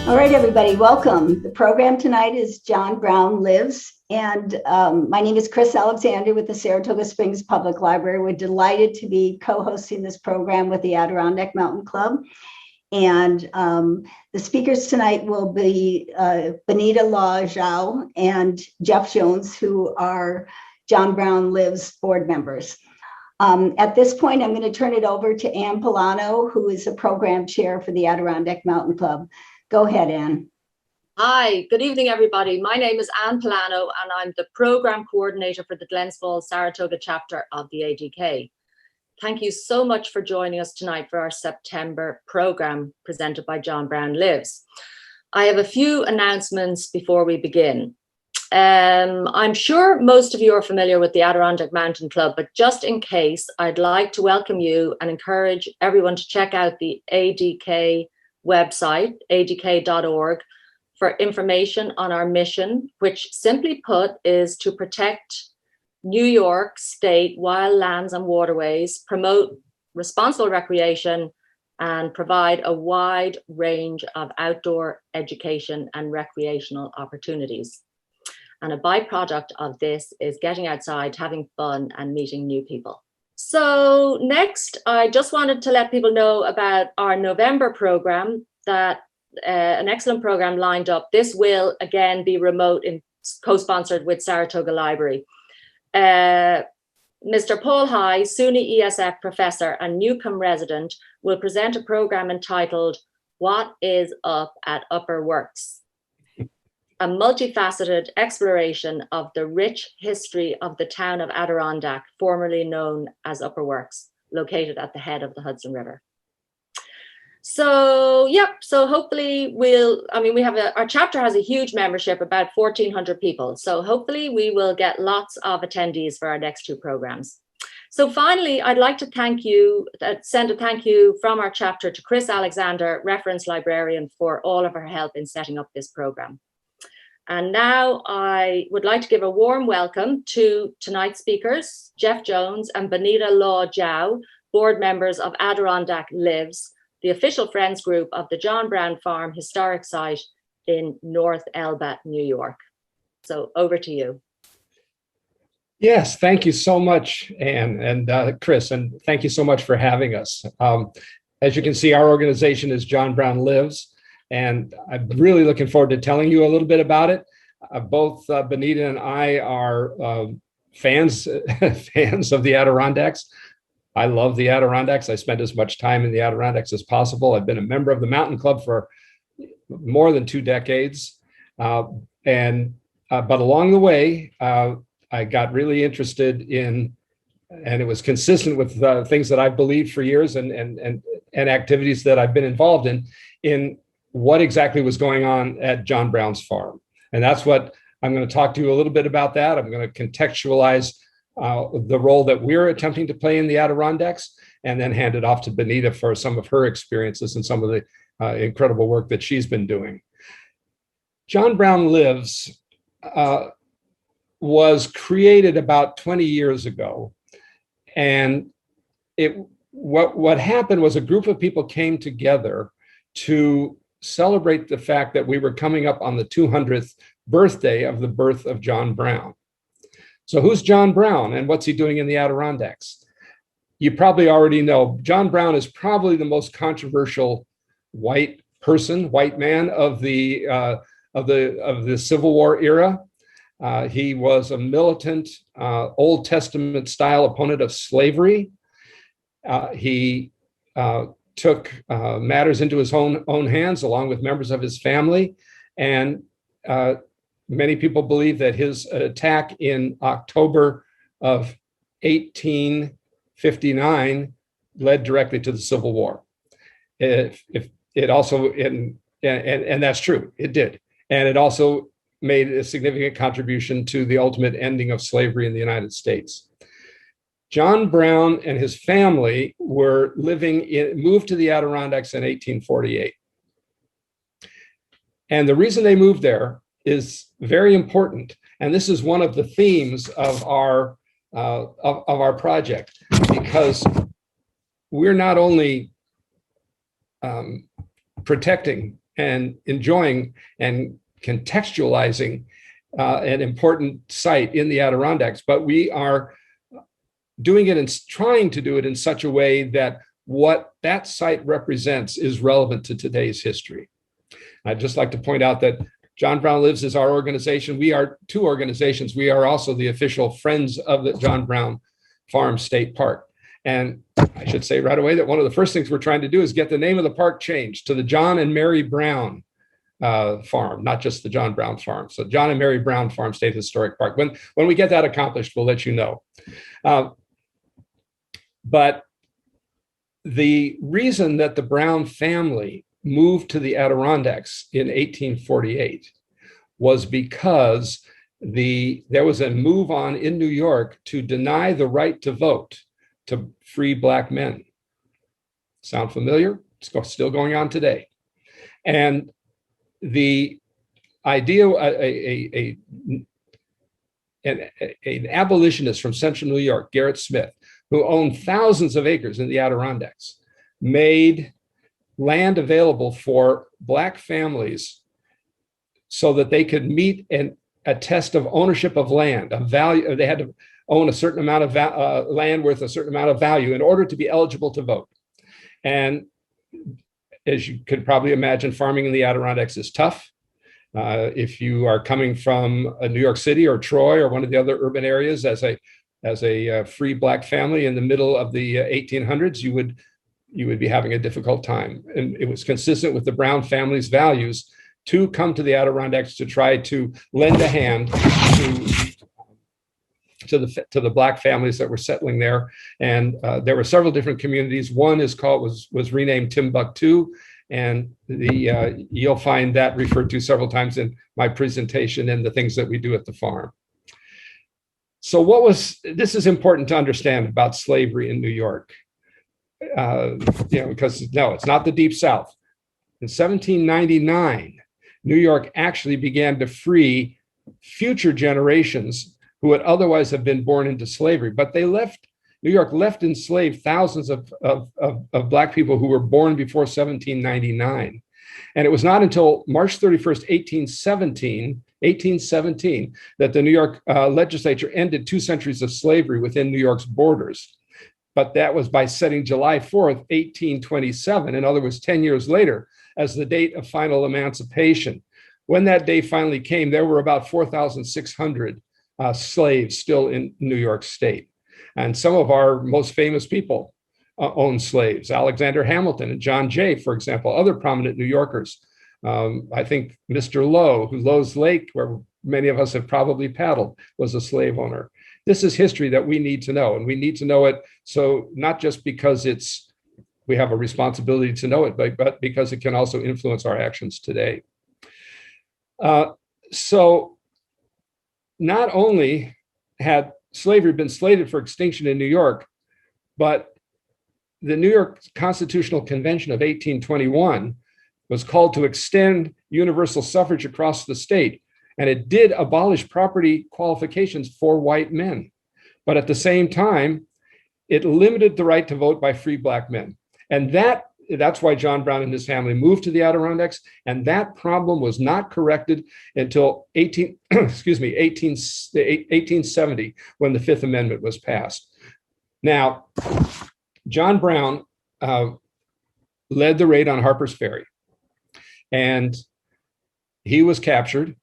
All right, everybody, welcome. The program tonight is John Brown Lives, and my name is Chris Alexander with the Saratoga Springs Public Library. We're delighted to be co-hosting this program with the Adirondack Mountain Club. And the speakers tonight will be Benita Law Zhao and Jeff Jones, who are John Brown Lives board members. At this point, I'm going to turn it over to Ann Paolano, who is a program chair for the Adirondack Mountain Club. Go ahead, Ann. Hi, good evening, everybody. My name is Ann Paolano, and I'm the program coordinator for the Glens, Fals, Saratoga chapter of the ADK. Thank you so much for joining us tonight for our September program presented by John Brown Lives. I have a few announcements before we begin. I'm sure most of you are familiar with the Adirondack Mountain Club, but just in case, I'd like to welcome you and encourage everyone to check out the ADK website, adk.org, for information on our mission, which simply put is to protect New York State wild lands and waterways, promote responsible recreation, and provide a wide range of outdoor education and recreational opportunities. And a byproduct of this is getting outside, having fun, and meeting new people. So next, I just wanted to let people know about our November program, that an excellent program lined up. This will again be remote and co-sponsored with Saratoga Library. Mr. Paul High, SUNY ESF professor and Newcomb resident, will present a program entitled What is Up at Upper Works? A multifaceted exploration of the rich history of the town of Adirondack, formerly known as Upper Works, located at the head of the Hudson River. So, so hopefully our chapter has a huge membership, about 1,400 people. So hopefully we will get lots of attendees for our next two programs. So finally, I'd like to send a thank you from our chapter to Chris Alexander, reference librarian, for all of her help in setting up this program. And now I would like to give a warm welcome to tonight's speakers, Jeff Jones and Benita Law Zhao, board members of Adirondack Lives, the official friends group of the John Brown Farm Historic Site in North Elba, New York. So over to you. Yes, thank you so much, Ann and Chris, and thank you so much for having us. As you can see, our organization is John Brown Lives, and I'm really looking forward to telling you a little bit about it. Both Benita and I are fans of the Adirondacks. I love the Adirondacks. I spend as much time in the Adirondacks as possible. I've been a member of the Mountain Club for more than 2 decades. But along the way, I got really interested in, and it was consistent with things that I've believed for years and activities that I've been involved in what exactly was going on at John Brown's farm. And that's what I'm going to talk to you a little bit about that. I'm going to contextualize the role that we're attempting to play in the Adirondacks, and then hand it off to Benita for some of her experiences and some of the incredible work that she's been doing. John Brown Lives was created about 20 years ago. And what happened was a group of people came together to celebrate the fact that we were coming up on the 200th birthday of the birth of John Brown. So who's John Brown and what's he doing in the Adirondacks? You probably already know John Brown is probably the most controversial white man of the Civil War era. He was a militant, Old Testament style opponent of slavery. He took matters into his own hands along with members of his family. And many people believe that his attack in October of 1859 led directly to the Civil War. And that's true, it did. And it also made a significant contribution to the ultimate ending of slavery in the United States. John Brown and his family were moved to the Adirondacks in 1848. And the reason they moved there is very important. And this is one of the themes of our project, because we're not only protecting and enjoying and contextualizing an important site in the Adirondacks, but we are doing it and trying to do it in such a way that what that site represents is relevant to today's history. I'd just like to point out that John Brown Lives is our organization. We are two organizations. We are also the official Friends of the John Brown Farm State Park. And I should say right away that one of the first things we're trying to do is get the name of the park changed to the John and Mary Brown Farm, not just the John Brown Farm. So John and Mary Brown Farm State Historic Park. When we get that accomplished, we'll let you know. But the reason that the Brown family moved to the Adirondacks in 1848 was because there was a move on in New York to deny the right to vote to free Black men. Sound familiar? It's still going on today. And the idea, an abolitionist from central New York, Gerrit Smith, who owned thousands of acres in the Adirondacks, made land available for Black families so that they could meet a test of ownership of land, a value. They had to own a certain amount of land worth a certain amount of value in order to be eligible to vote. And as you could probably imagine, farming in the Adirondacks is tough. If you are coming from New York City or Troy or one of the other urban areas as a free Black family in the middle of the 1800s, you would be having a difficult time. And it was consistent with the Brown family's values to come to the Adirondacks to try to lend a hand to the Black families that were settling there. And there were several different communities. One was renamed Timbuktu, and you'll find that referred to several times in my presentation and the things that we do at the farm. So this is important to understand about slavery in New York. Because no, it's not the Deep South. In 1799, New York actually began to free future generations who would otherwise have been born into slavery. But New York left enslaved thousands of Black people who were born before 1799. And it was not until March 31st, 1817, that the New York legislature ended 2 centuries of slavery within New York's borders. But that was by setting July 4th, 1827, in other words, 10 years later, as the date of final emancipation. When that day finally came, there were about 4,600 slaves still in New York State. And some of our most famous people owned slaves, Alexander Hamilton and John Jay, for example, other prominent New Yorkers. I think Mr. Lowe, Lowe's Lake, where many of us have probably paddled, was a slave owner. This is history that we need to know, and we need to know it. So not just because we have a responsibility to know it, but because it can also influence our actions today. So not only had slavery been slated for extinction in New York, but the New York Constitutional Convention of 1821 was called to extend universal suffrage across the state. And it did abolish property qualifications for white men. But at the same time, it limited the right to vote by free Black men. And that's why John Brown and his family moved to the Adirondacks. And that problem was not corrected until 1870, when the Fifth Amendment was passed. Now, John Brown led the raid on Harper's Ferry. And he was captured.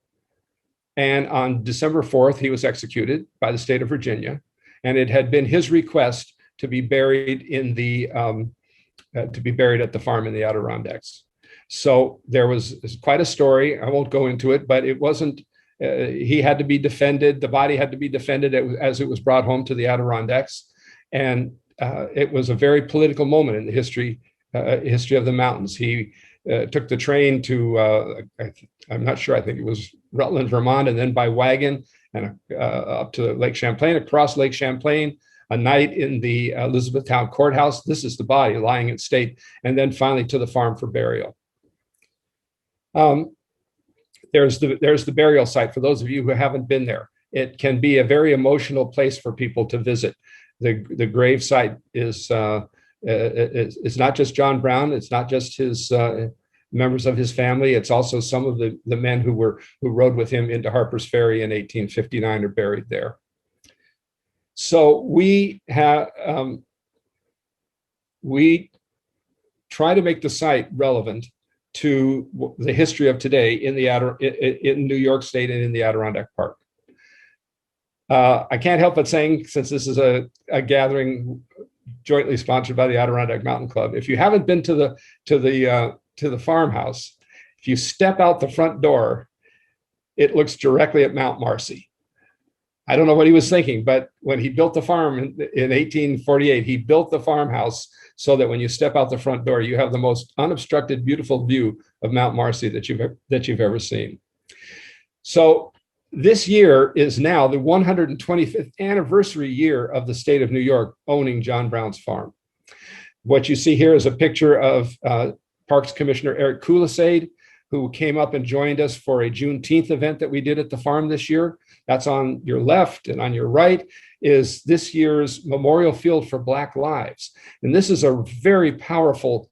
And on December 4th, he was executed by the state of Virginia. And it had been his request to be buried at the farm in the Adirondacks. So there was quite a story. I won't go into it, but it wasn't, he had to be defended. The body had to be defended as it was brought home to the Adirondacks. And it was a very political moment in the history of the mountains. He took the train to, I'm not sure, I think it was Rutland, Vermont, and then by wagon and up to Lake Champlain, across Lake Champlain, a night in the Elizabethtown courthouse. This is the body lying in state, and then finally to the farm for burial. There's the burial site for those of you who haven't been there. It can be a very emotional place for people to visit. The grave site is not just John Brown. It's not just his members of his family. It's also some of the men who rode with him into Harper's Ferry in 1859 are buried there. So we try to make the site relevant to the history of today in New York State and in the Adirondack Park. I can't help but saying, since this is a gathering jointly sponsored by the Adirondack Mountain Club, if you haven't been to the farmhouse, if you step out the front door, it looks directly at Mount Marcy. I don't know what he was thinking, but when he built the farm in 1848, he built the farmhouse so that when you step out the front door, you have the most unobstructed, beautiful view of Mount Marcy that you've ever seen. So this year is now the 125th anniversary year of the state of New York owning John Brown's farm. What you see here is a picture of Parks Commissioner Eric Kulisade, who came up and joined us for a Juneteenth event that we did at the farm this year. That's on your left, and on your right is this year's Memorial Field for Black Lives. And this is a very powerful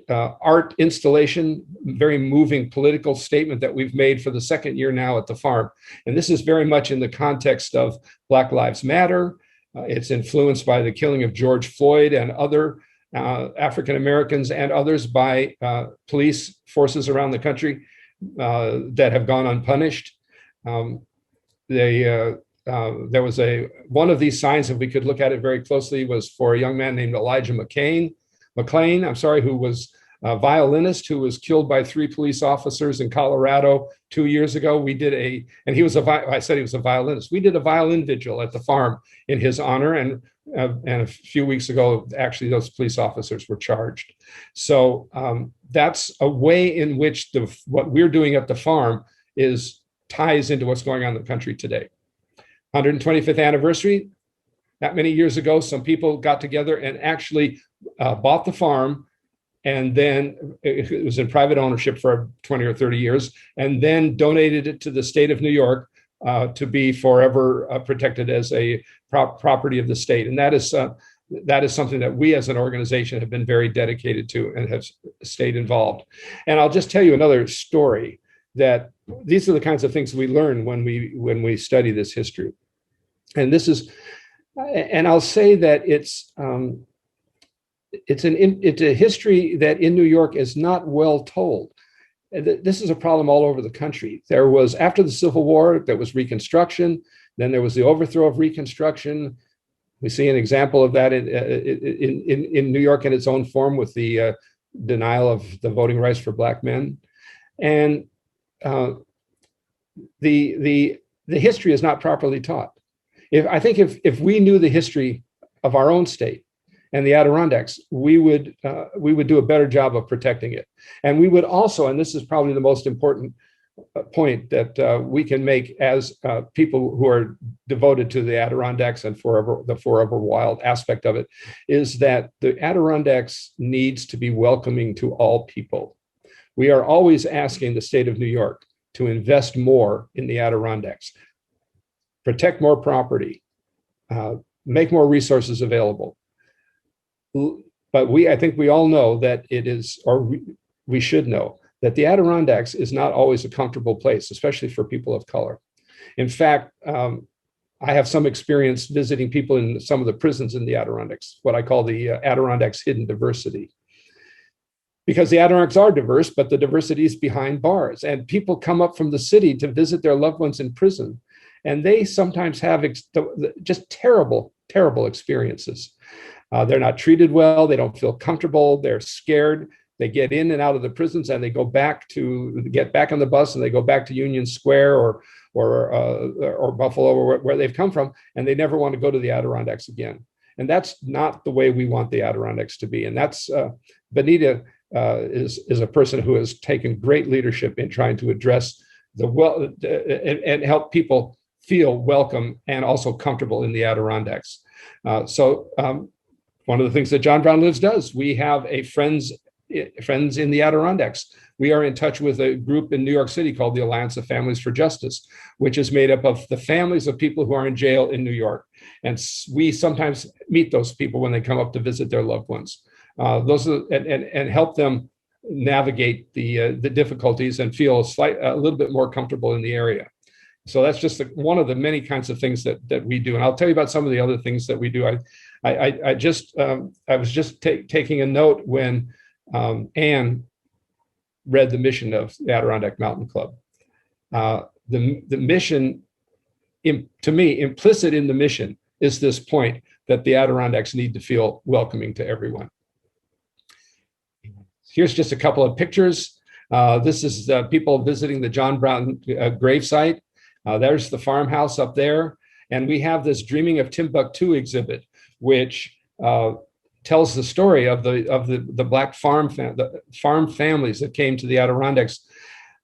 art installation, very moving political statement that we've made for the second year now at the farm. And this is very much in the context of Black Lives Matter. It's influenced by the killing of George Floyd and other African Americans and others by police forces around the country that have gone unpunished. There was one of these signs, if we could look at it very closely, was for a young man named Elijah McClain, who was a violinist who was killed by 3 police officers in Colorado 2 years ago. And he was I said he was a violinist. We did a violin vigil at the farm in his honor, and a few weeks ago, actually, those police officers were charged. So that's a way in which what we're doing at the farm ties into what's going on in the country today. 125th anniversary. Not many years ago, some people got together and actually bought the farm, and then it was in private ownership for 20 or 30 years, and then donated it to the state of New York to be forever protected as a property of the state. And that is something that we as an organization have been very dedicated to and have stayed involved. And I'll just tell you another story, that these are the kinds of things we learn when we study this history. And I'll say that it's a history that in New York is not well told. This is a problem all over the country. There was, after the Civil War, there was Reconstruction. Then there was the overthrow of Reconstruction. We see an example of that in New York in its own form with the denial of the voting rights for Black men. And the history is not properly taught. I think if we knew the history of our own state and the Adirondacks, we would do a better job of protecting it. And we would also, and this is probably the most important point that we can make as people who are devoted to the Adirondacks and the forever wild aspect of it, is that the Adirondacks needs to be welcoming to all people. We are always asking the state of New York to invest more in the Adirondacks, protect more property, make more resources available. But I think we all know that it is, or we should know, that the Adirondacks is not always a comfortable place, especially for people of color. In fact, I have some experience visiting people in some of the prisons in the Adirondacks, what I call the Adirondacks hidden diversity. Because the Adirondacks are diverse, but the diversity is behind bars. And people come up from the city to visit their loved ones in prison. And they sometimes have just terrible, terrible experiences. They're not treated well. They don't feel comfortable. They're scared. They get in and out of the prisons, and they get back on the bus, and they go back to Union Square or Buffalo or where they've come from, and they never want to go to the Adirondacks again. And that's not the way we want the Adirondacks to be. And that's Benita is a person who has taken great leadership in trying to address and help people feel welcome and also comfortable in the Adirondacks. So one of the things that John Brown Lives does, we have a friends in the Adirondacks. We are in touch with a group in New York City called the Alliance of Families for Justice, which is made up of the families of people who are in jail in New York. And we sometimes meet those people when they come up to visit their loved ones. And help them navigate the difficulties and feel a little bit more comfortable in the area. So that's just one of the many kinds of things that we do. And I'll tell you about some of the other things that we do. I was just taking a note when Anne read the mission of the Adirondack Mountain Club. The mission, to me, implicit in the mission is this point that the Adirondacks need to feel welcoming to everyone. Here's just a couple of pictures. This is people visiting the John Brown gravesite. There's the farmhouse up there. And we have this Dreaming of Timbuktu exhibit, which tells the story of the Black farm families that came to the Adirondacks.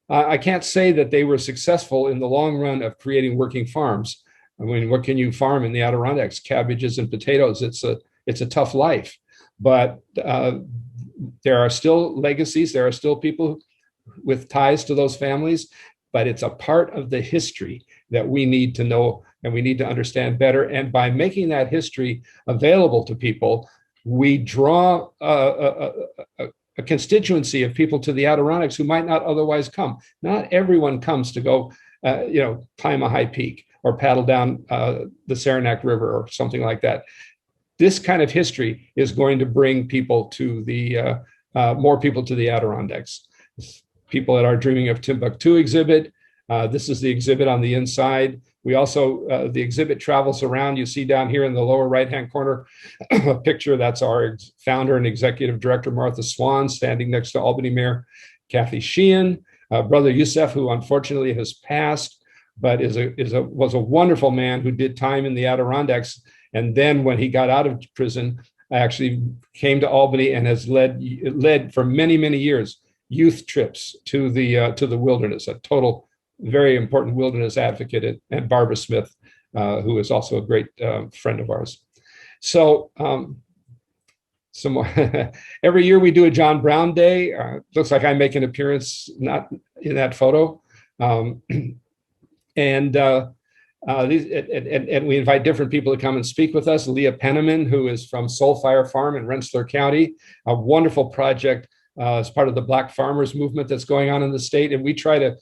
I can't say that they were successful in the long run of creating working farms. I mean, what can you farm in the Adirondacks? Cabbages and potatoes. It's a tough life, but there are still legacies. There are still people with ties to those families, but it's a part of the history that we need to know and we need to understand better. And by making that history available to people, we draw a constituency of people to the Adirondacks who might not otherwise come. Not everyone comes to go, climb a high peak or paddle down the Saranac River or something like that. This kind of history is going to bring people to more people to the Adirondacks. People at our Dreaming of Timbuktu exhibit. This is the exhibit on the inside. We also, the exhibit travels around. You see down here in the lower right-hand corner, a picture. That's our founder and executive director, Martha Swan, standing next to Albany Mayor Kathy Sheehan, Brother Youssef, who unfortunately has passed, but was a wonderful man who did time in the Adirondacks. And then when he got out of prison, actually came to Albany and has led for many, many years youth trips to the wilderness, a total very important wilderness advocate, and Barbara Smith, who is also a great friend of ours. So every year we do a John Brown Day. Looks like I make an appearance not in that photo. And we invite different people to come and speak with us. Leah Penniman, who is from Soul Fire Farm in Rensselaer County, a wonderful project as part of the Black farmers movement that's going on in the state. And we try to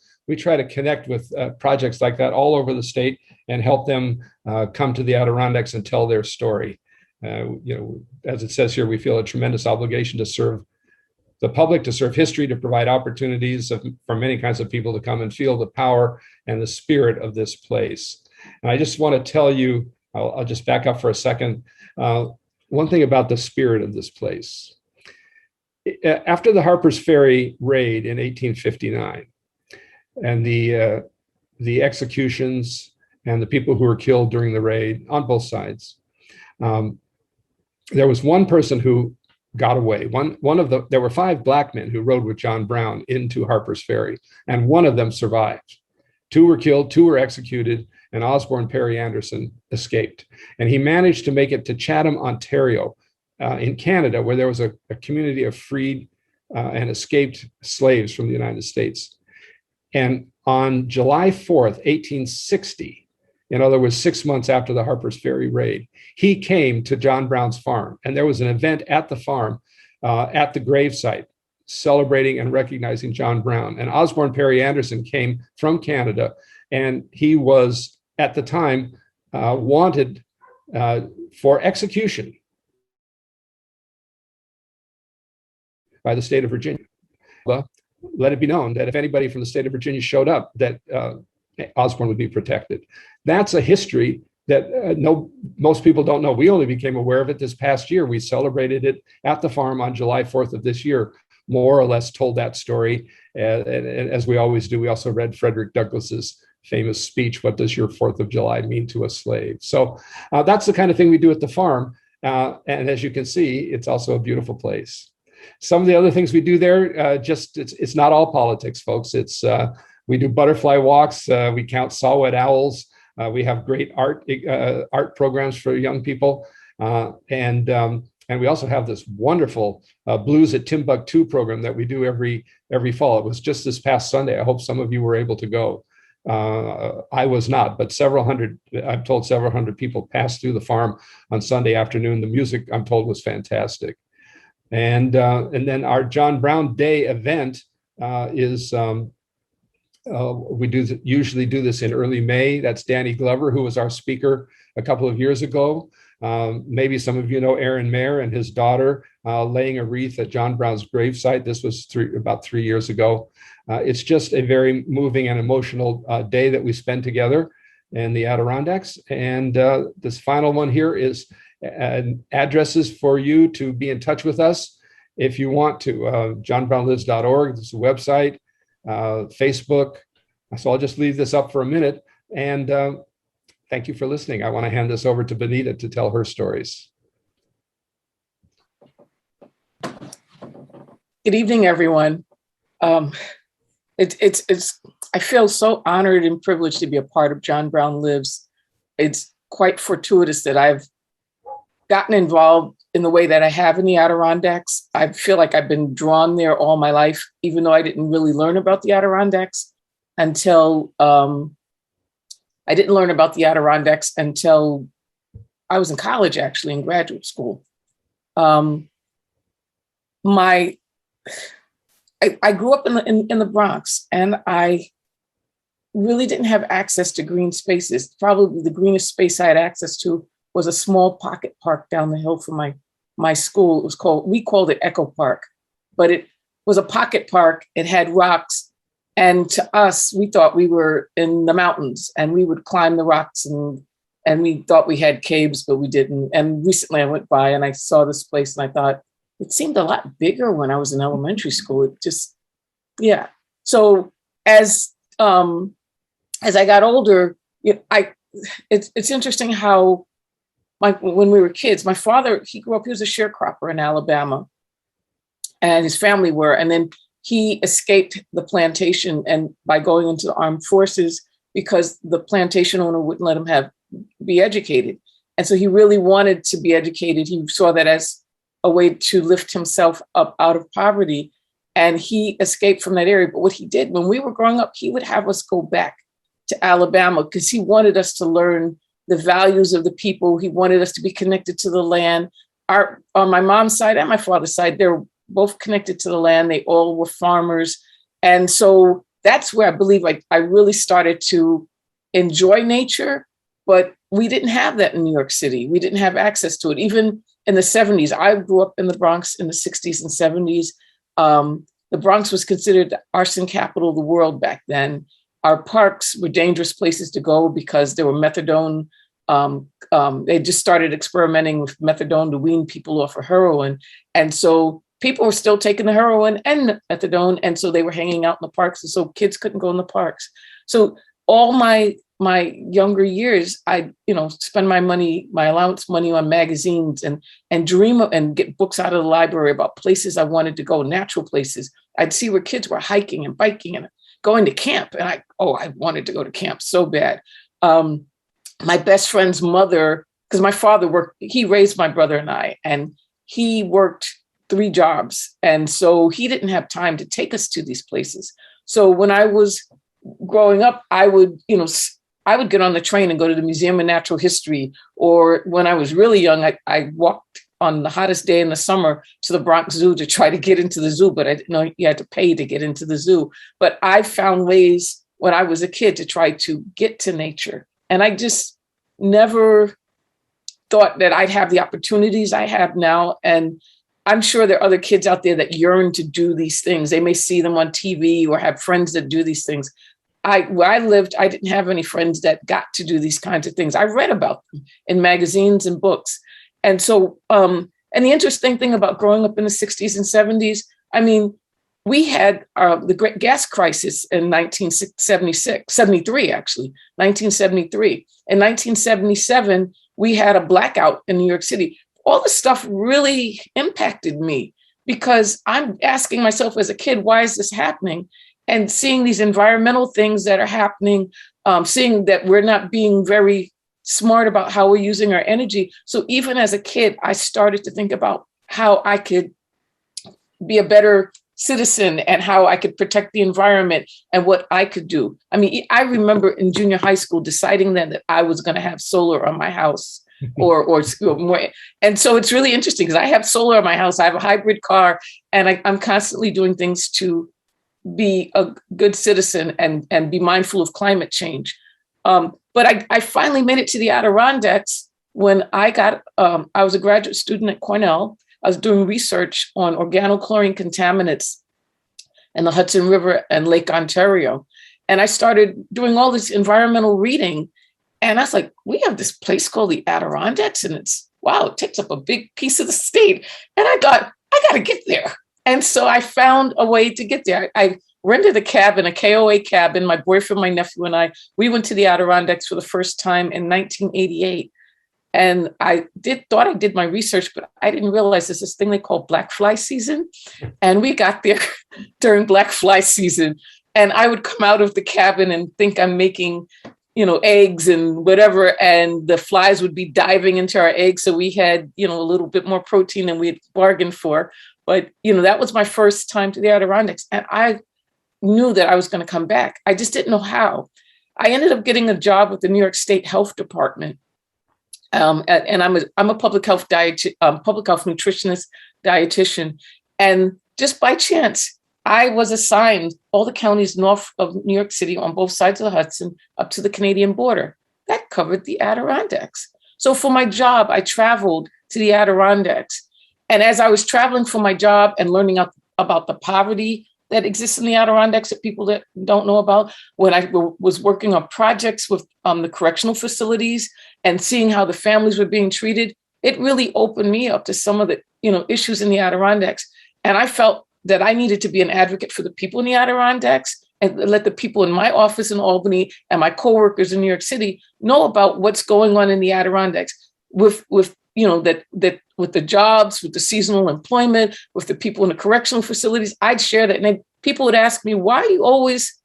connect with projects like that all over the state and help them come to the Adirondacks and tell their story. As it says here, we feel a tremendous obligation to serve the public, to serve history, to provide opportunities for many kinds of people to come and feel the power and the spirit of this place. And I just want to tell you, I'll just back up for a second, one thing about the spirit of this place. After the Harper's Ferry raid in 1859, and the executions and the people who were killed during the raid on both sides, there was one person who got away. There were 5 Black men who rode with John Brown into Harper's Ferry, and one of them survived. 2 were killed, 2 were executed, and Osborne Perry Anderson escaped. And he managed to make it to Chatham, Ontario, in Canada, where there was a community of freed and escaped slaves from the United States. And on July 4th, 1860, in other words, 6 months after the Harper's Ferry raid, he came to John Brown's farm. And there was an event at the farm, at the gravesite, celebrating and recognizing John Brown. And Osborne Perry Anderson came from Canada, and he was, at the time, wanted for execution by the state of Virginia. Let it be known that if anybody from the state of Virginia showed up, that Osborne would be protected. That's a history that most people don't know. We only became aware of it this past year. We celebrated it at the farm on July 4th of this year, more or less told that story. And as we always do, we also read Frederick Douglass's famous speech, "What does your 4th of July mean to a slave?" So that's the kind of thing we do at the farm. And as you can see, it's also a beautiful place. Some of the other things we do there, it's not all politics, folks. We do butterfly walks. We count saw-whet owls. We have great art programs for young people. And we also have this wonderful Blues at Timbuktu program that we do every fall. It was just this past Sunday. I hope some of you were able to go. I was not, but I'm told several hundred people passed through the farm on Sunday afternoon. The music, I'm told, was fantastic. And then our John Brown Day event is we usually do this in early May. That's Danny Glover, who was our speaker a couple of years ago. Maybe some of you know Aaron Mayer and his daughter laying a wreath at John Brown's gravesite. This was about 3 years ago. It's just a very moving and emotional day that we spend together in the Adirondacks. And this final one here is addresses for you to be in touch with us if you want to. johnbrownlives.org, this is a website, Facebook. So I'll just leave this up for a minute. And thank you for listening. I want to hand this over to Benita to tell her stories. Good evening, everyone. I feel so honored and privileged to be a part of John Brown Lives. It's quite fortuitous that I've gotten involved in the way that I have in the Adirondacks. I feel like I've been drawn there all my life, even though I didn't really learn about the Adirondacks until I didn't learn about the Adirondacks until I was in college, actually, in graduate school. I grew up in the Bronx, and I really didn't have access to green spaces. Probably the greenest space I had access to was a small pocket park down the hill from my school. We called it Echo Park, but it was a pocket park. It had rocks. And to us, we thought we were in the mountains, and we would climb the rocks, and we thought we had caves, but we didn't. And recently I went by and I saw this place, and I thought, it seemed a lot bigger when I was in elementary school. It just, yeah. So as I got older, it's interesting how when we were kids, my father, he was a sharecropper in Alabama, and his family were, and then he escaped the plantation and by going into the armed forces because the plantation owner wouldn't let him be educated. And so he really wanted to be educated. He saw that as a way to lift himself up out of poverty. And he escaped from that area. But what he did when we were growing up, he would have us go back to Alabama because he wanted us to learn the values of the people. He wanted us to be connected to the land. On my mom's side and my father's side, they were both connected to the land. They all were farmers. And so that's where I believe I really started to enjoy nature, but we didn't have that in New York City. We didn't have access to it. Even in the 70s, I grew up in the Bronx in the 60s and 70s. The Bronx was considered the arson capital of the world back then. Our parks were dangerous places to go because there were methadone. They just started experimenting with methadone to wean people off of heroin. And so people were still taking the heroin and methadone. And so they were hanging out in the parks. And so kids couldn't go in the parks. So all my younger years, I spend my allowance money on magazines and dream of, and get books out of the library about places I wanted to go, natural places. I'd see where kids were hiking and biking and going to camp. And I wanted to go to camp so bad. My best friend's mother, because my father he raised my brother and I, and he worked 3 jobs. And so he didn't have time to take us to these places. So when I was growing up, I would get on the train and go to the Museum of Natural History. Or when I was really young, I walked on the hottest day in the summer to the Bronx Zoo to try to get into the zoo, but I didn't know you had to pay to get into the zoo. But I found ways when I was a kid to try to get to nature. And I just never thought that I'd have the opportunities I have now. And I'm sure there are other kids out there that yearn to do these things. They may see them on TV or have friends that do these things. Where I lived, I didn't have any friends that got to do these kinds of things. I read about them in magazines and books. And so, and the interesting thing about growing up in the 60s and 70s, I mean, we had the great gas crisis in 1973, actually, 1973. In 1977, we had a blackout in New York City. All this stuff really impacted me because I'm asking myself as a kid, why is this happening? And seeing these environmental things that are happening, seeing that we're not being very smart about how we're using our energy. So even as a kid, I started to think about how I could be a better citizen and how I could protect the environment and what I could do. I mean, I remember in junior high school deciding then that I was going to have solar on my house or more. And so it's really interesting because I have solar in my house. I have a hybrid car, and I'm constantly doing things to be a good citizen and be mindful of climate change. But I finally made it to the Adirondacks when I was a graduate student at Cornell. I was doing research on organochlorine contaminants in the Hudson River and Lake Ontario. And I started doing all this environmental reading. And I was like, we have this place called the Adirondacks, and it takes up a big piece of the state. And I thought, I got to get there. And so I found a way to get there. I rented a cabin, a KOA cabin. My boyfriend, my nephew, and we went to the Adirondacks for the first time in 1988. And I thought I did my research, but I didn't realize there's this thing they call black fly season. And we got there during black fly season. And I would come out of the cabin and think I'm making, eggs and whatever. And the flies would be diving into our eggs. So we had, a little bit more protein than we had bargained for. But, that was my first time to the Adirondacks. And I knew that I was going to come back. I just didn't know how. I ended up getting a job with the New York State Health Department. And I'm a public health nutritionist, dietitian. And just by chance, I was assigned all the counties north of New York City on both sides of the Hudson up to the Canadian border. That covered the Adirondacks. So for my job, I traveled to the Adirondacks. And as I was traveling for my job and learning about the poverty that exists in the Adirondacks that people that don't know about, when I was working on projects with the correctional facilities and seeing how the families were being treated, it really opened me up to some of the issues in the Adirondacks. And I felt that I needed to be an advocate for the people in the Adirondacks and let the people in my office in Albany and my coworkers in New York City know about what's going on in the Adirondacks with with the jobs, with the seasonal employment, with the people in the correctional facilities. I'd share that. And then people would ask me, why are you always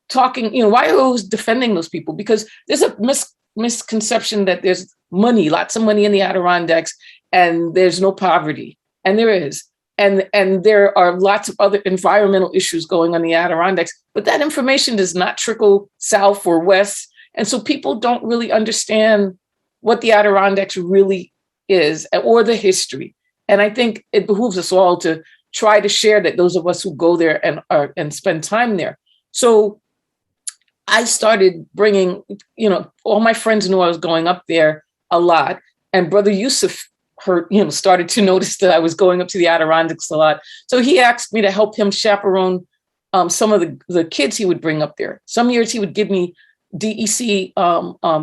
talking, why are you always defending those people? Because there's a misconception that there's money, lots of money in the Adirondacks, and there's no poverty. And there is. And there are lots of other environmental issues going on in the Adirondacks, but that information does not trickle south or west. And so people don't really understand what the Adirondacks really is or the history. And I think it behooves us all to try to share that, those of us who go there and spend time there. So I started bringing, all my friends knew I was going up there a lot. And Brother Yusuf started to notice that I was going up to the Adirondacks a lot. So he asked me to help him chaperone some of the kids he would bring up there. Some years he would give me DEC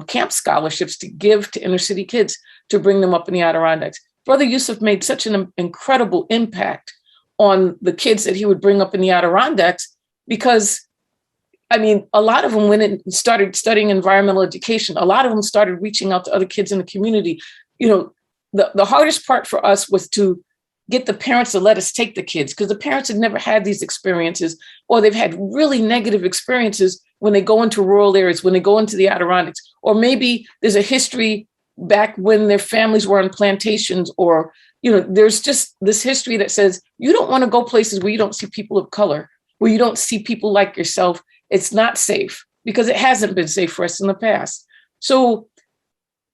camp scholarships to give to inner city kids to bring them up in the Adirondacks. Brother Yusuf made such an incredible impact on the kids that he would bring up in the Adirondacks, because a lot of them went and started studying environmental education. A lot of them started reaching out to other kids in the community. The hardest part for us was to get the parents to let us take the kids, because the parents had never had these experiences, or they've had really negative experiences when they go into rural areas, when they go into the Adirondacks, or maybe there's a history back when their families were on plantations, or, there's just this history that says you don't want to go places where you don't see people of color, where you don't see people like yourself. It's not safe, because it hasn't been safe for us in the past. So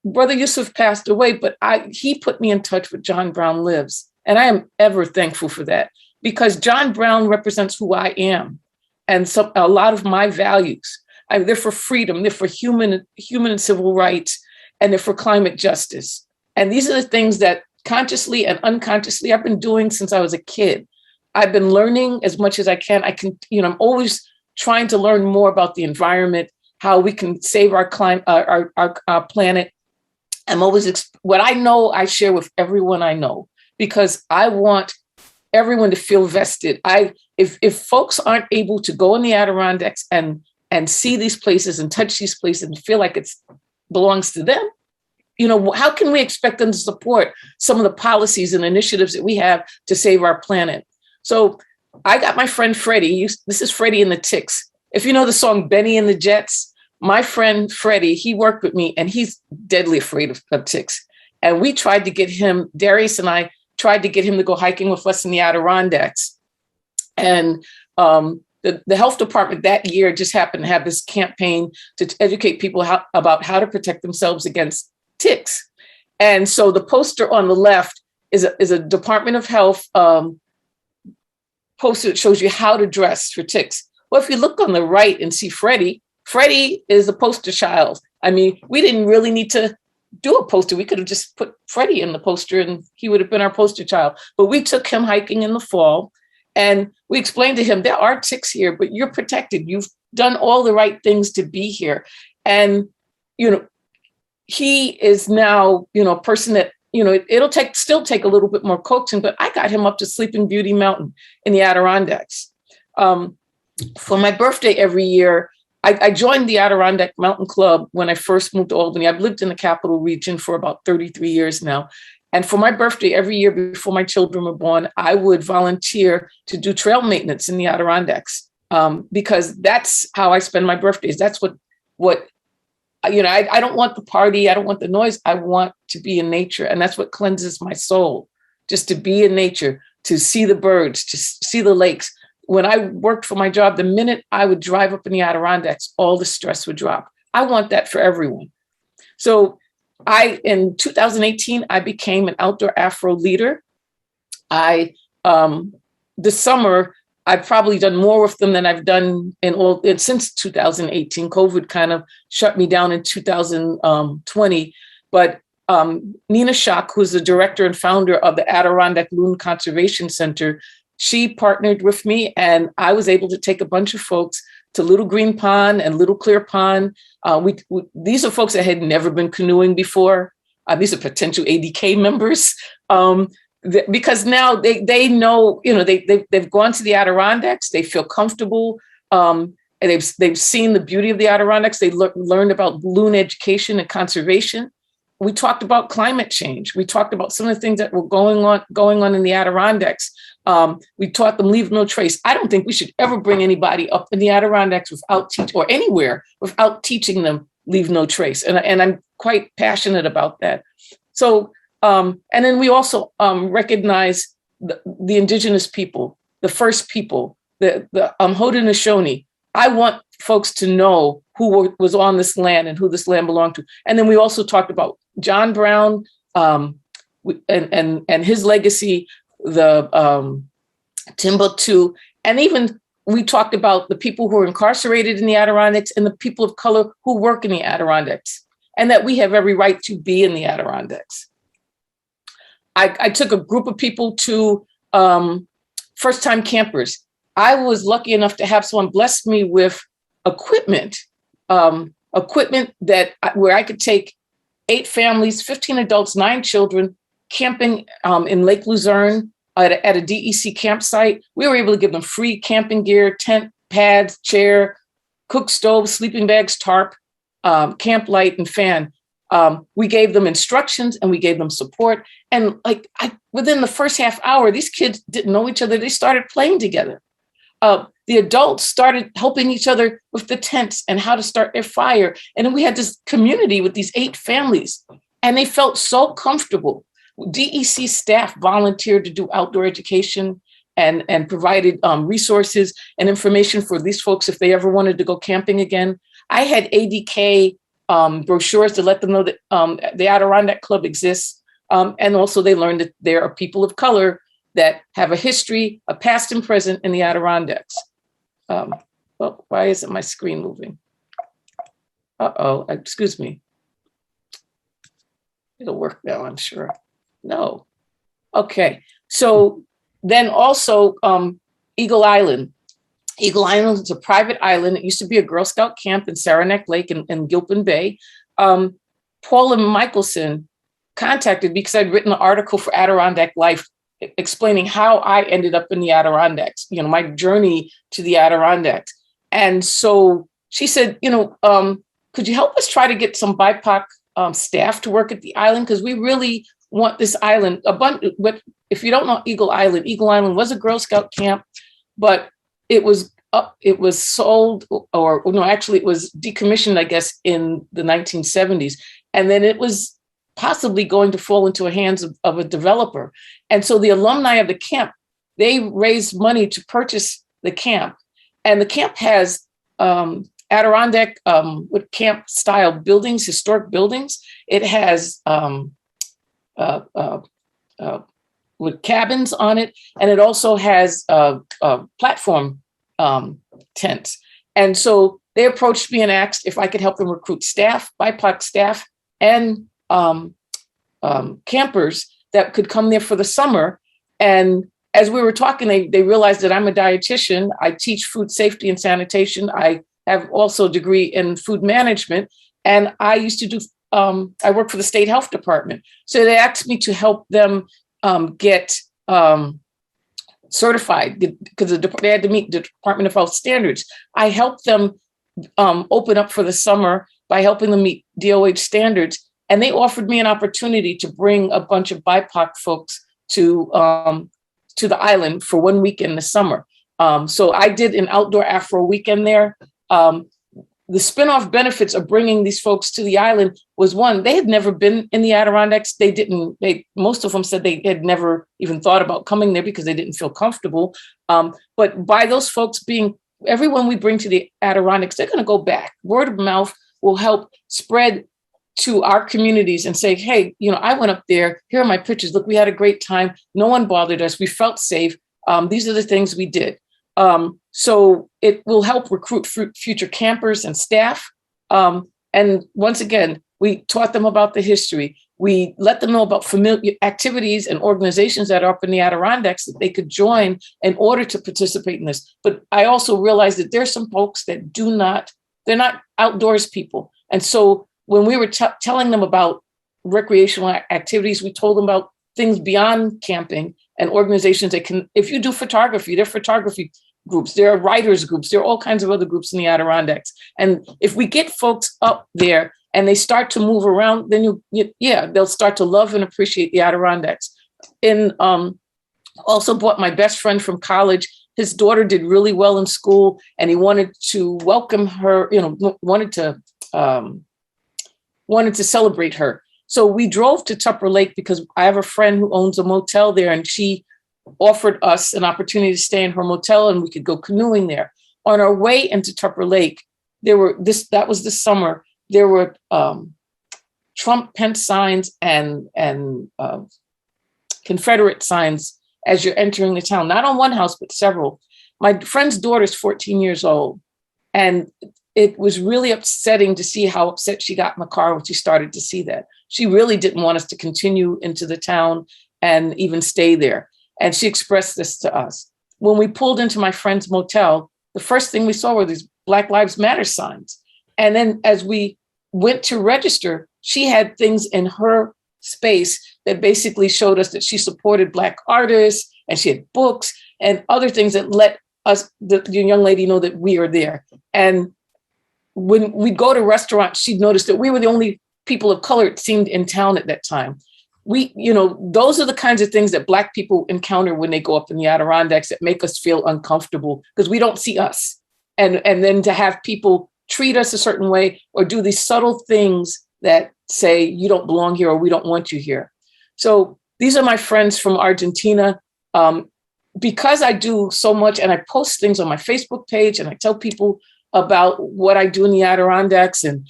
Brother Yusuf passed away, but he put me in touch with John Brown Lives. And I am ever thankful for that, because John Brown represents who I am and a lot of my values. They're for freedom, they're for human and civil rights, and they're for climate justice. And these are the things that consciously and unconsciously I've been doing since I was a kid. I've been learning as much as I can. I'm always trying to learn more about the environment, how we can save our climate, our planet. I'm always, what I know, I share with everyone I know, because I want everyone to feel vested. If folks aren't able to go in the Adirondacks and see these places and touch these places and feel like it belongs to them, how can we expect them to support some of the policies and initiatives that we have to save our planet? So I got my friend Freddie. This is Freddie and the Ticks. If you know the song Benny and the Jets, my friend Freddie, he worked with me, and he's deadly afraid of ticks. And we tried to get him, Darius and I tried to get him to go hiking with us in the Adirondacks. And the health department that year just happened to have this campaign to educate people about how to protect themselves against ticks. And so the poster on the left is a Department of Health poster that shows you how to dress for ticks. Well, if you look on the right and see Freddie is the poster child. I mean, we didn't really need to do a poster. We could have just put Freddie in the poster and he would have been our poster child. But we took him hiking in the fall and we explained to him, there are ticks here, but you're protected. You've done all the right things to be here. And, he is now, a person that, it'll still take a little bit more coaxing, but I got him up to Sleeping Beauty Mountain in the Adirondacks. For my birthday every year, I joined the Adirondack Mountain Club when I first moved to Albany. I've lived in the Capital Region for about 33 years now. And for my birthday every year before my children were born, I would volunteer to do trail maintenance in the Adirondacks because that's how I spend my birthdays. That's what I don't want the party. I don't want the noise. I want to be in nature. And that's what cleanses my soul, just to be in nature, to see the birds, to see the lakes. When I worked for my job, the minute I would drive up in the Adirondacks, all the stress would drop. I want that for everyone. So in 2018, I became an outdoor Afro leader. This summer, I've probably done more with them than I've done since 2018. COVID kind of shut me down in 2020. But Nina Schock, who's the director and founder of the Adirondack Loon Conservation Center, she partnered with me and I was able to take a bunch of folks to Little Green Pond and Little Clear Pond. These are folks that had never been canoeing before. These are potential ADK members because now they know, they've gone to the Adirondacks, they feel comfortable. And they've seen the beauty of the Adirondacks. They learned about loon education and conservation. We talked about climate change. We talked about some of the things that were going on in the Adirondacks. We taught them leave no trace. I don't think we should ever bring anybody up in the Adirondacks or anywhere without teaching them leave no trace. And I'm quite passionate about that. So, and then we also recognize the indigenous people, the first people, the Haudenosaunee. I want folks to know who was on this land and who this land belonged to. And then we also talked about John Brown and his legacy, the Timbuktu, and even we talked about the people who are incarcerated in the Adirondacks and the people of color who work in the Adirondacks, and that we have every right to be in the Adirondacks. I took a group of people to first-time campers. I was lucky enough to have someone bless me with equipment that where I could take 8 families, 15 adults, 9 children camping in Lake Luzerne at a DEC campsite. We were able to give them free camping gear, tent, pads, chair, cook stove, sleeping bags, tarp, camp light, and fan. We gave them instructions and we gave them support. And within the first half hour, these kids didn't know each other. They started playing together. The adults started helping each other with the tents and how to start their fire. And then we had this community with these 8 families, and they felt so comfortable. DEC staff volunteered to do outdoor education and provided resources and information for these folks if they ever wanted to go camping again. I had ADK brochures to let them know that the Adirondack Club exists. And also they learned that there are people of color that have a history, a past and present in the Adirondacks. Well, why isn't my screen moving? Uh-oh, excuse me. It'll work now, I'm sure. No. Okay, so then also Eagle Island. Eagle Island is a private island. It used to be a Girl Scout camp in Saranac Lake in Gilpin Bay. Paula Michelson contacted me because I'd written an article for Adirondack Life explaining how I ended up in the Adirondacks, my journey to the Adirondacks. And so she said, could you help us try to get some BIPOC staff to work at the island? Because we really want this island. But if you don't know Eagle Island was a Girl Scout camp, but it was sold, it was decommissioned, I guess, in the 1970s. And then it was possibly going to fall into the hands of a developer. And so the alumni of the camp, they raised money to purchase the camp. And the camp has Adirondack with camp style buildings, historic buildings. It has with cabins on it, and it also has platform tents. And so they approached me and asked if I could help them recruit staff, BIPOC staff, and campers that could come there for the summer. And as we were talking, they realized that I'm a dietitian. I teach food safety and sanitation. I have also a degree in food management. And I used to do, I work for the state health department. So they asked me to help them get certified because they had to meet the Department of Health standards. I helped them open up for the summer by helping them meet DOH standards. And they offered me an opportunity to bring a bunch of BIPOC folks to the island for 1 week in the summer. So I did an outdoor Afro weekend there. The spinoff benefits of bringing these folks to the island was, one, they had never been in the Adirondacks. Most of them said they had never even thought about coming there because they didn't feel comfortable. But by those folks everyone we bring to the Adirondacks, they're going to go back. Word of mouth will help spread to our communities and say, hey, I went up there. Here are my pictures. Look, we had a great time. No one bothered us. We felt safe. These are the things we did. So it will help recruit future campers and staff. And once again, we taught them about the history. We let them know about familiar activities and organizations that are up in the Adirondacks that they could join in order to participate in this. But I also realized that there's some folks that they're not outdoors people. And so when we were telling them about recreational activities, we told them about things beyond camping and organizations that can, if you do photography, there are photography groups, there are writers groups, there are all kinds of other groups in the Adirondacks. And if we get folks up there and they start to move around, then they'll start to love and appreciate the Adirondacks. And also brought my best friend from college. His daughter did really well in school and he wanted to welcome her, wanted to celebrate her. So we drove to Tupper Lake because I have a friend who owns a motel there and she offered us an opportunity to stay in her motel and we could go canoeing there. On our way into Tupper Lake, that was this summer, there were Trump Pence signs and Confederate signs as you're entering the town, not on one house, but several. My friend's daughter's 14 years old. And it was really upsetting to see how upset she got in the car when she started to see that. She really didn't want us to continue into the town and even stay there. And she expressed this to us. When we pulled into my friend's motel, the first thing we saw were these Black Lives Matter signs. And then as we went to register, she had things in her space that basically showed us that she supported Black artists and she had books and other things that let us, the young lady, know that we are there. And when we go to restaurants, she'd noticed that we were the only people of color, it seemed, in town at that time. Those are the kinds of things that Black people encounter when they go up in the Adirondacks that make us feel uncomfortable because we don't see us. And then to have people treat us a certain way or do these subtle things that say, you don't belong here or we don't want you here. So these are my friends from Argentina. Because I do so much and I post things on my Facebook page and I tell people about what I do in the Adirondacks. And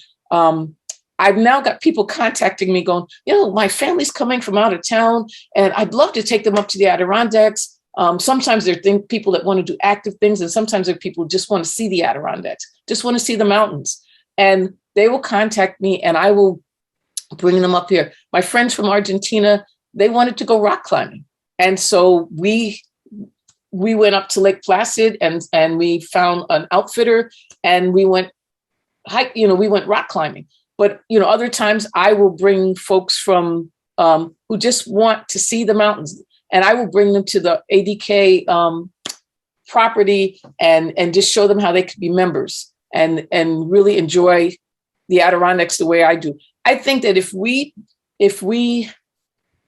I've now got people contacting me going, my family's coming from out of town and I'd love to take them up to the Adirondacks. Sometimes there are people that want to do active things and sometimes there are people who just want to see the Adirondacks, just want to see the mountains. And they will contact me and I will bring them up here. My friends from Argentina, they wanted to go rock climbing. And so we went up to Lake Placid and we found an outfitter and we went rock climbing. But, other times I will bring folks from who just want to see the mountains and I will bring them to the ADK property and just show them how they could be members and really enjoy the Adirondacks the way I do. I think that if we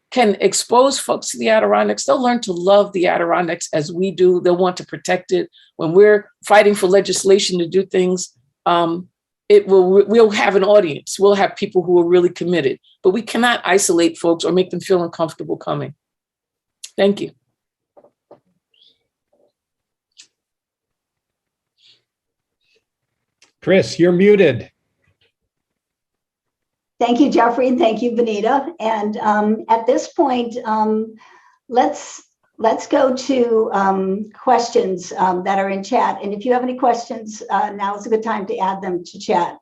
can expose folks to the Adirondacks, they'll learn to love the Adirondacks as we do. They'll want to protect it. When we're fighting for legislation to do things, we'll have an audience. We'll have people who are really committed, but we cannot isolate folks or make them feel uncomfortable coming. Thank you. Chris, you're muted. Thank you, Jeffrey, and thank you, Benita. And at this point, let's go to questions that are in chat. And if you have any questions, now is a good time to add them to chat.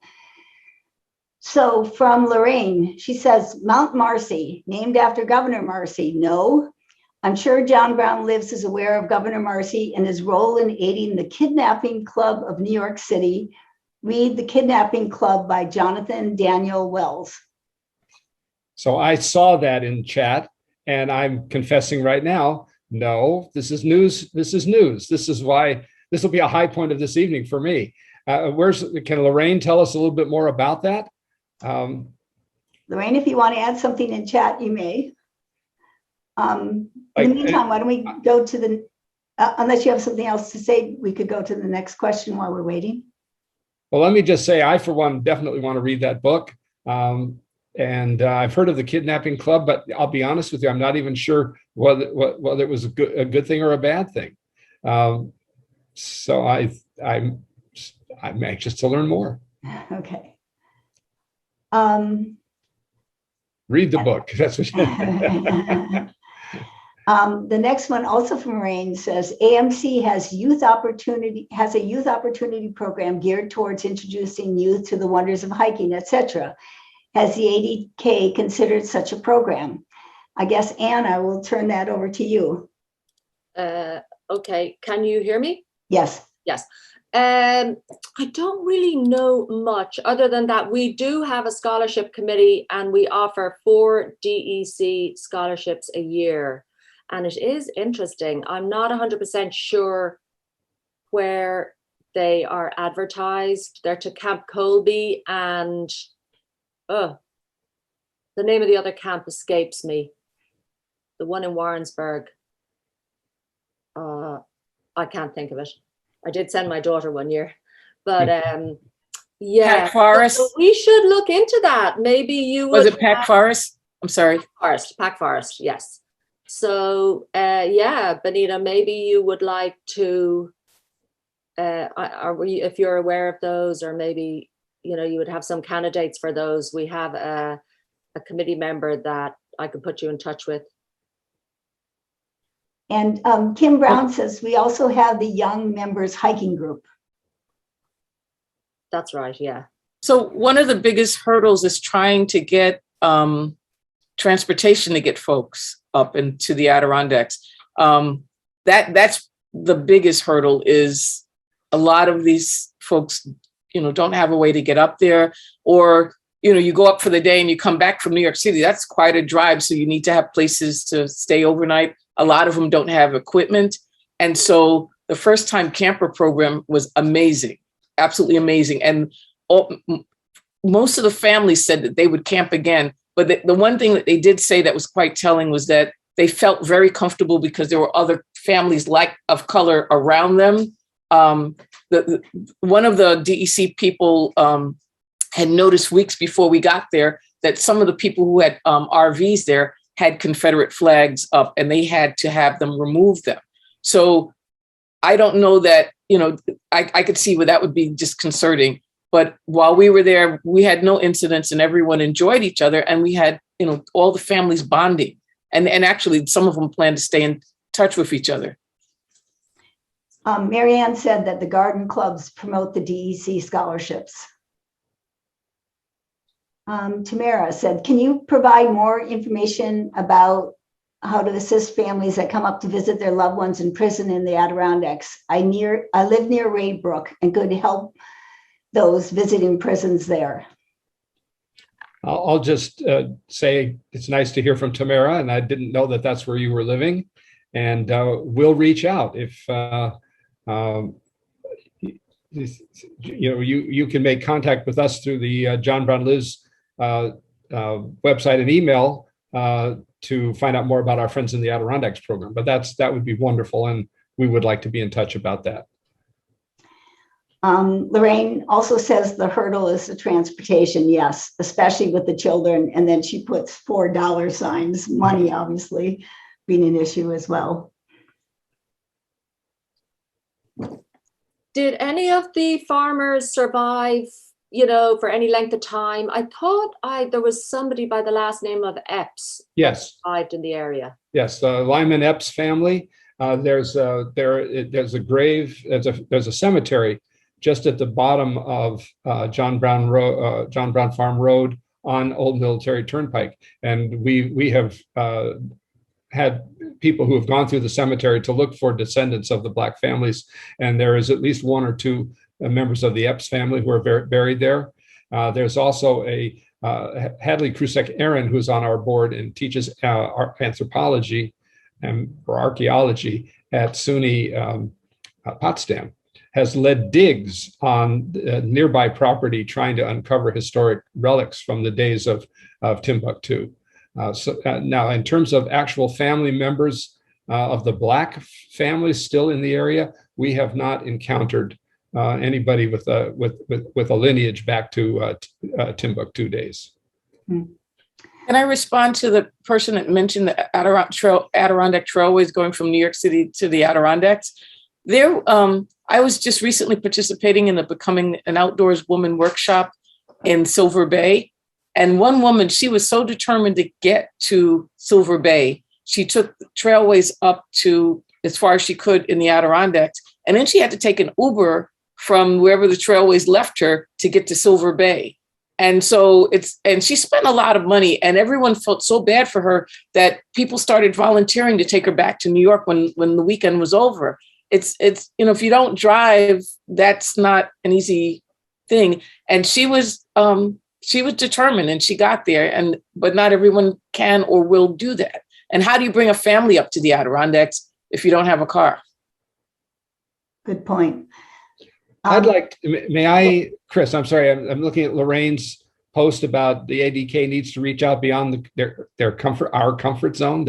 So from Lorraine, she says, Mount Marcy, named after Governor Marcy. No, I'm sure John Brown Lives is aware of Governor Marcy and his role in aiding the Kidnapping Club of New York City. Read The Kidnapping Club by Jonathan Daniel Wells. So I saw that in chat, and I'm confessing right now, no, this is news. This is news. This is why this will be a high point of this evening for me. Can Lorraine tell us a little bit more about that? Lorraine, if you want to add something in chat, you may. In the meantime, why don't we go to the, unless you have something else to say, we could go to the next question while we're waiting. Well, let me just say, I, for one, definitely want to read that book. And I've heard of the Kidnapping Club, but I'll be honest with you, I'm not even sure whether it was a good thing or a bad thing. So I'm anxious to learn more. Okay. Read the book. That's what. The next one, also from Rain, says AMC has a youth opportunity program geared towards introducing youth to the wonders of hiking, etc. Has the ADK considered such a program? I guess, Anne, I will turn that over to you. Okay, can you hear me? Yes. Yes. I don't really know much other than that we do have a scholarship committee and we offer 4 DEC scholarships a year. And it is interesting. I'm not 100% sure where they are advertised. They're to Camp Colby and the name of the other camp escapes me. The one in Warrensburg. I can't think of it. I did send my daughter one year, but yeah. Pack Forest. So we should look into that. Maybe you was it Pack Forest? I'm sorry. Pack Forest. Yes. So yeah, Benita, maybe you would like to, if you're aware of those, or maybe you would have some candidates for those. We have a committee member that I could put you in touch with. And Kim Brown says we also have the Young Members Hiking Group. That's right, yeah. So one of the biggest hurdles is trying to get transportation to get folks up into the Adirondacks. That's the biggest hurdle. Is a lot of these folks, don't have a way to get up there, or you go up for the day and you come back from New York City. That's quite a drive, so you need to have places to stay overnight. A lot of them don't have equipment, and so the first time camper program was amazing, absolutely amazing. And most of the families said that they would camp again. But the one thing that they did say that was quite telling was that they felt very comfortable because there were other families of color around them. One of the DEC people had noticed weeks before we got there that some of the people who had RVs there had Confederate flags up, and they had to have them remove them. So I don't know that, I could see where that would be disconcerting. But while we were there, we had no incidents and everyone enjoyed each other. And we had, all the families bonding. And actually, some of them planned to stay in touch with each other. Marianne said that the garden clubs promote the DEC scholarships. Tamara said, can you provide more information about how to assist families that come up to visit their loved ones in prison in the Adirondacks? I live near Raybrook and could help those visiting prisons there. I'll just say it's nice to hear from Tamara, and I didn't know that that's where you were living, and we'll reach out if you can make contact with us through the John Brown Lives website and email to find out more about our Friends in the Adirondacks program. But that would be wonderful, and we would like to be in touch about that. Lorraine also says the hurdle is the transportation, yes, especially with the children. And then she puts $4 signs, money obviously being an issue as well. Did any of the farmers survive, for any length of time. I thought there was somebody by the last name of Epps. Yes. Survived in the area. Yes, the Lyman Epps family. There's a grave. There's a cemetery just at the bottom of John Brown Farm Road on Old Military Turnpike, and we have had people who have gone through the cemetery to look for descendants of the Black families, and there is at least one or two members of the Epps family who are buried there. There's also a Hadley Krusek Aaron, who's on our board and teaches anthropology or archaeology at SUNY Potsdam, has led digs on nearby property trying to uncover historic relics from the days of Timbuktu. Now, in terms of actual family members of the Black families still in the area, we have not encountered anybody with a lineage back to Timbuktu days. Can I respond to the person that mentioned the Adirondack Trailways going from New York City to the Adirondacks? There, I was just recently participating in the Becoming an Outdoors Woman workshop in Silver Bay. And one woman, she was so determined to get to Silver Bay. She took the trailways up to as far as she could in the Adirondacks. And then she had to take an Uber from wherever the trailways left her to get to Silver Bay. And so she spent a lot of money, and everyone felt so bad for her that people started volunteering to take her back to New York when the weekend was over. It's if you don't drive, that's not an easy thing. And she was determined, and she got there, but not everyone can or will do that. And how do you bring a family up to the Adirondacks if you don't have a car? Good point. May I, Chris, I'm sorry, I'm looking at Lorraine's post about the ADK needs to reach out beyond their comfort zone,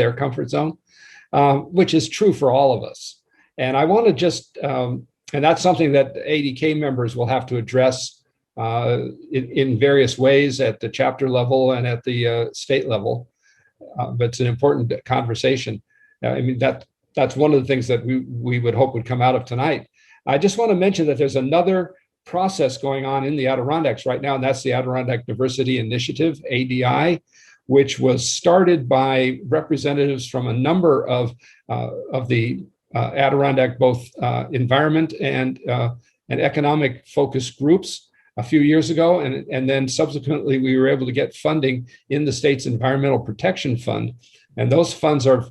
which is true for all of us. And I want to just, and that's something that ADK members will have to address in various ways at the chapter level and at the state level. But it's an important conversation. That's one of the things that we would hope would come out of tonight. I just want to mention that there's another process going on in the Adirondacks right now, and that's the Adirondack Diversity Initiative, ADI, which was started by representatives from a number of the Adirondack, both environment and economic focus groups a few years ago. And then subsequently, we were able to get funding in the state's Environmental Protection Fund. And those funds are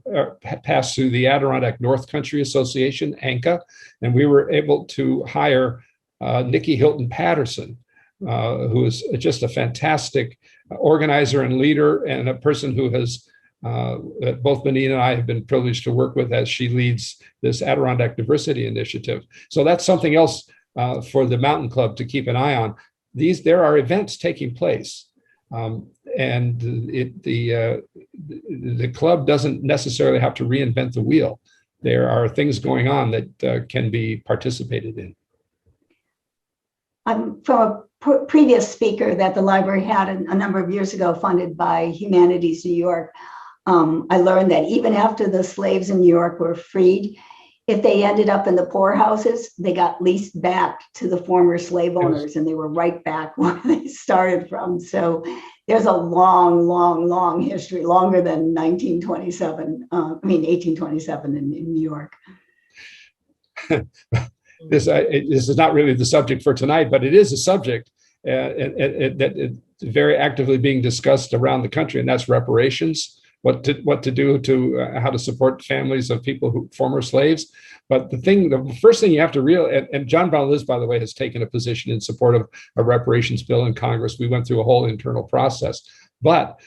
passed through the Adirondack North Country Association, ANCA, and we were able to hire Nikki Hilton Patterson, who is just a fantastic organizer and leader, and a person who has both Benine and I have been privileged to work with as she leads this Adirondack Diversity Initiative. So that's something else for the Mountain Club to keep an eye on. There are events taking place. And the club doesn't necessarily have to reinvent the wheel. There are things going on that can be participated in. From a previous speaker that the library had a number of years ago, funded by Humanities New York, I learned that even after the slaves in New York were freed, if they ended up in the poorhouses, they got leased back to the former slave owners, and they were right back where they started from. So there's a long history, longer than 1827 in New York. This is not really the subject for tonight, but it is a subject that is very actively being discussed around the country, and that's reparations. What to do to how to support families of people former slaves. But the first thing you have to realize, and John Brown Lives, by the way, has taken a position in support of a reparations bill in Congress. We went through a whole internal process. But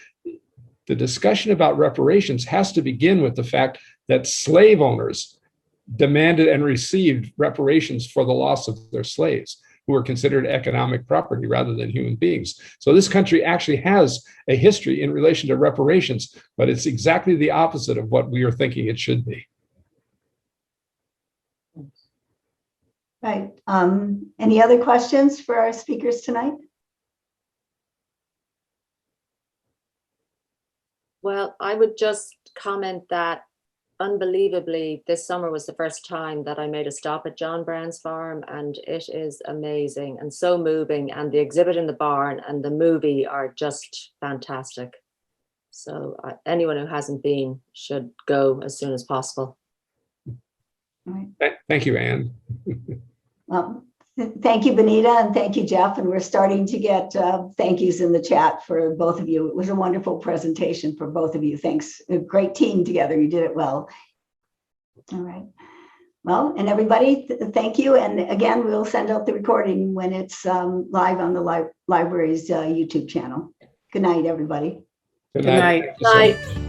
the discussion about reparations has to begin with the fact that slave owners demanded and received reparations for the loss of their slaves, who were considered economic property rather than human beings. So this country actually has a history in relation to reparations, but it's exactly the opposite of what we are thinking it should be. Right. Any other questions for our speakers tonight? Well, I would just comment that unbelievably, this summer was the first time that I made a stop at John Brown's farm, and it is amazing and so moving. And the exhibit in the barn and the movie are just fantastic. So anyone who hasn't been should go as soon as possible. Thank you, Anne. Well, thank you, Benita, and thank you, Jeff. And we're starting to get thank yous in the chat for both of you. It was a wonderful presentation for both of you. Thanks. A great team together. You did it well. All right. Well, and everybody, thank you. And again, we'll send out the recording when it's live on the library's YouTube channel. Good night, everybody. Good Good night. Thank you so much. Bye.